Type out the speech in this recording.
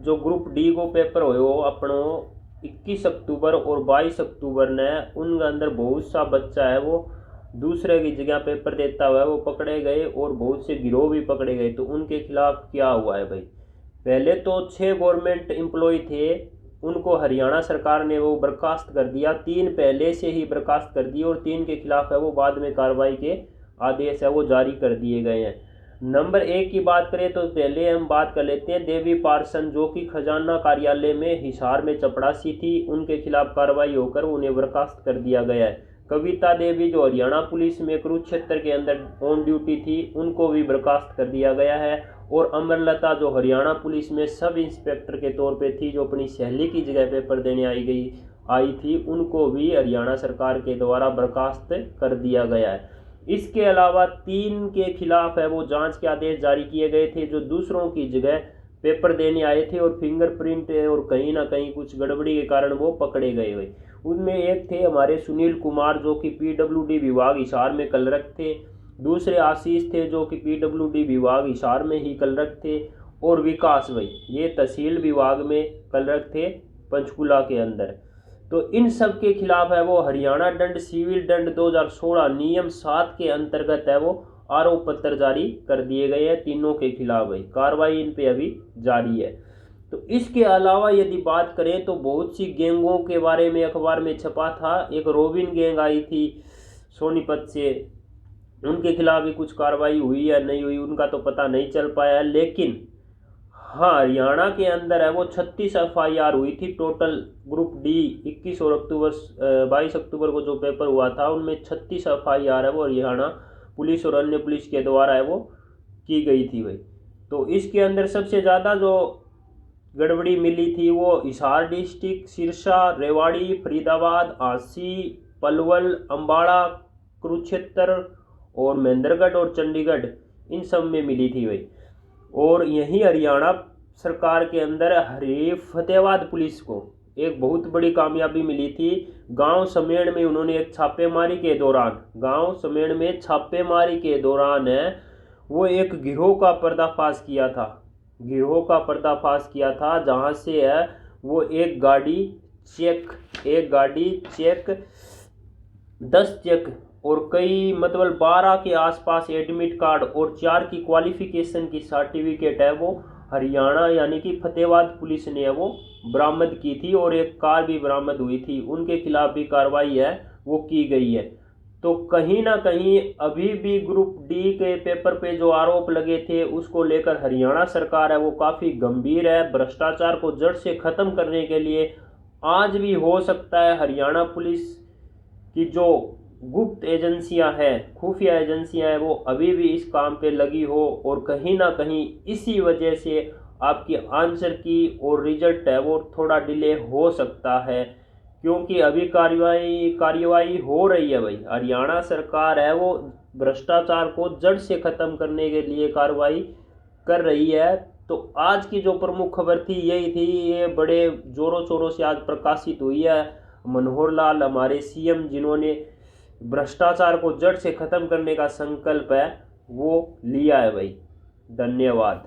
जो group D को paper हो अपनो 21 अक्टूबर और 22 अक्टूबर ने उनके अंदर बहुत सा बच्चा है वो दूसरे की जगह पेपर देता हुआ है वो पकड़े गए और बहुत से गिरोह भी पकड़े गए। तो उनके खिलाफ क्या हुआ है भाई, पहले तो 6 गवर्नमेंट एम्प्लॉय थे, उनको हरियाणा सरकार ने वो बर्खास्त कर दिया, 3 पहले से ही बर्खास्त कर दिए और 3 के खिलाफ है वो बाद में कार्रवाई के आदेश है वो जारी कर दिए गए हैं। नंबर 1 की बात करें तो पहले हम बात कर लेते हैं देवी पार्सन, जो कि खजाना कार्यालय में हिसार में चपड़ासी थी, उनके खिलाफ कार्रवाई होकर उन्हें बर्खास्त कर दिया गया है। कविता देवी जो हरियाणा पुलिस में कुरुक्षेत्र के अंदर ऑन ड्यूटी थी, उनको भी बर्खास्त कर दिया गया है। और अमरलता जो हरियाणा पुलिस में सब इंस्पेक्टर के तौर पे थी, जो अपनी सहेली की जगह पेपर देने आई थी, उनको भी हरियाणा सरकार के द्वारा बर्खास्त कर दिया गया है। इसके अलावा 3 के खिलाफ है वो जांच के आदेश जारी किए गए थे, जो दूसरों की जगह पेपर देने आए थे और फिंगरप्रिंट और कहीं ना कहीं कुछ गड़बड़ी के कारण वो पकड़े गए हुए। उनमें एक थे हमारे सुनील कुमार, जो कि पीडब्ल्यूडी विभाग हिसार में कलरक थे। दूसरे आशीष थे, जो कि पीडब्ल्यूडी विभाग हिसार में ही कलरक थे। और विकास भाई, ये तहसील विभाग में कलरक थे पंचकुला के अंदर। तो इन सब के खिलाफ है वो हरियाणा दंड सिविल दंड 2016 नियम 7 के अंतर्गत है वो आरोप पत्र जारी कर दिए गए हैं तीनों के खिलाफ। भाई कार्रवाई इन पे अभी जारी है। तो इसके अलावा यदि बात करें तो बहुत सी गैंगों के बारे में अखबार में छपा था। एक रोबिन गैंग आई थी सोनीपत से, उनके खिलाफ भी कुछ कार्रवाई हुई या नहीं हुई उनका तो पता नहीं चल पाया। लेकिन हाँ, हरियाणा के अंदर है वो 36 FIR हुई थी टोटल। ग्रुप डी 21 और 22 अक्टूबर को जो पेपर हुआ था उनमें 36 FIR है वो हरियाणा पुलिस और अन्य पुलिस के द्वारा है वो की गई थी भाई। तो इसके अंदर सबसे ज़्यादा जो गड़बड़ी मिली थी वो हिसार डिस्ट्रिक्ट, सिरसा, रेवाड़ी, फरीदाबाद, आसी, पलवल, अम्बाड़ा, कुरुक्षेत्र और महेंद्रगढ़ और चंडीगढ़, इन सब में मिली थी भाई। और यही हरियाणा सरकार के अंदर फतेहाबाद पुलिस को एक बहुत बड़ी कामयाबी मिली थी। गांव समेड़ में उन्होंने एक छापेमारी के दौरान है वो एक गिरोह का पर्दाफाश किया था, जहां से है वो एक गाड़ी चेक 10 चेक और कई मतलब 12 के आसपास एडमिट कार्ड और 4 की क्वालिफिकेशन की सर्टिफिकेट है वो हरियाणा यानी कि फतेहाबाद पुलिस ने वो बरामद की थी। और एक कार भी बरामद हुई थी, उनके खिलाफ भी कार्रवाई है वो की गई है। तो कहीं ना कहीं अभी भी ग्रुप डी के पेपर पे जो आरोप लगे थे उसको लेकर हरियाणा सरकार है वो काफ़ी गंभीर है। भ्रष्टाचार को जड़ से ख़त्म करने के लिए आज भी हो सकता है हरियाणा पुलिस की जो गुप्त एजेंसियां हैं, खुफिया एजेंसियां हैं, वो अभी भी इस काम पे लगी हो। और कहीं ना कहीं इसी वजह से आपकी आंसर की और रिजल्ट है वो थोड़ा डिले हो सकता है, क्योंकि अभी कार्यवाही हो रही है भाई। हरियाणा सरकार है वो भ्रष्टाचार को जड़ से ख़त्म करने के लिए कार्रवाई कर रही है। तो आज की जो प्रमुख खबर थी यही थी, ये बड़े जोरों शोरों से आज प्रकाशित हुई है। मनोहर लाल हमारे CM, जिन्होंने भ्रष्टाचार को जड़ से ख़त्म करने का संकल्प है वो लिया है भाई। धन्यवाद।